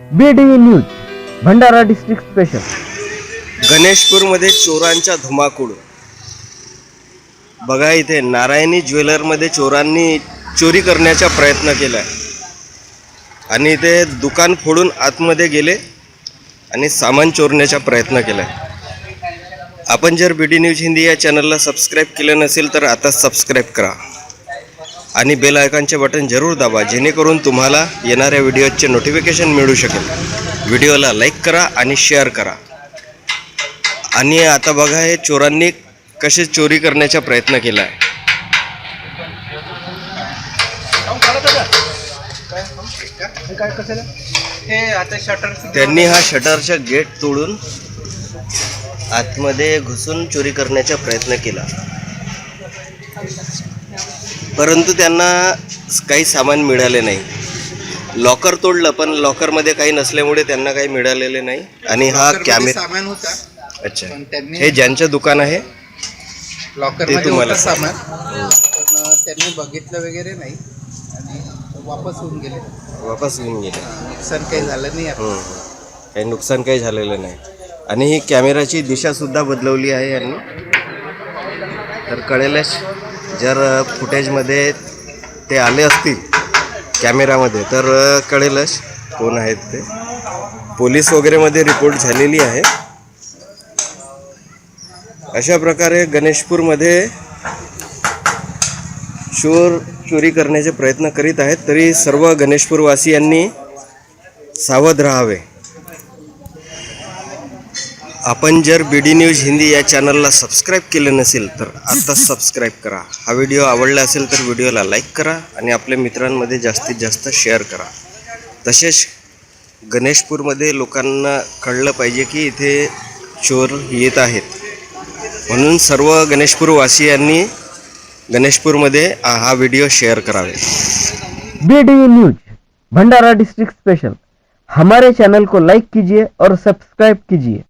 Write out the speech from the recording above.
BDV news Bhandara district special. गणेशपूरमध्ये चोरांचा धुमाकूळ बघा। इथे नारायणी ज्वेलरमध्ये चोरांनी चोरी करण्याचा प्रयत्न केला आणि इथे दुकान फोडून आतमध्ये गेले आणि सामान चोरण्याचा प्रयत्न केला। आपण जर BD न्यूज हिंदी या चॅनलला सबस्क्राईब केलं नसेल तर आता सबस्क्राईब करा आणि बेल आयकॉनचे बटन जरूर दाबा, जेणेकरून तुम्हाला येणाऱ्या व्हिडिओचे नोटिफिकेशन मिळू शकेल। व्हिडिओला लाईक करा आणि शेअर करा। आणि आता बघा हे चोरांनी कसे चोरी करण्याचा प्रयत्न केला आहे। त्यांनी हा शटरचा गेट तोडून आतमध्ये घुसून चोरी करण्याचा प्रयत्न केला, परंतु त्यांना काही सामान मिळाले नाही। लॉकर तोडलं पण लॉकरमध्ये काही नसल्यामुळे त्यांना काही मिळालेले नाही। आणि हा कॅमेरा सामान होता। अच्छा, हे ज्यांचं दुकान आहे लॉकर ते तुम्हाला सामान पण त्यांनी बघितलं वगैरे नाही आणि वापस होऊन गेले। नुकसान काही झालं नाही। काही नुकसान काही झालेलं नाही। आणि ही कॅमेराची दिशा सुद्धा बदलवली आहे यांनी, तर कळेलच जर फुटेजमध्ये ते आले असतील कॅमेरामध्ये तर कळेलच कोण आहेत ते। पोलीस वगैरेमध्ये रिपोर्ट झालेली आहे। अशा प्रकारे गणेशपूरमध्ये चोर चोरी करण्याचे प्रयत्न करीत आहेत, तरी सर्व गणेशपूरवासियांनी सावध राहावे। आपण जर BD न्यूज हिंदी या चॅनलला सबस्क्राईब केलं नसेल तर आता सबस्क्राईब करा। हा व्हिडिओ आवडला असेल तर व्हिडिओला लाईक करा आणि आपल्या मित्रांमध्ये जास्तीत जास्त शेअर करा। तसेच गणेशपूरमध्ये लोकांना कळलं पाहिजे की इथे चोर येत आहेत, म्हणून सर्व गणेशपूरवासियांनी गणेशपूरमध्ये हा व्हिडिओ शेअर करावे। BDV news Bhandara district special. हमारे चैनल को लाइक कीजिए और सब्सक्राइब कीजिए।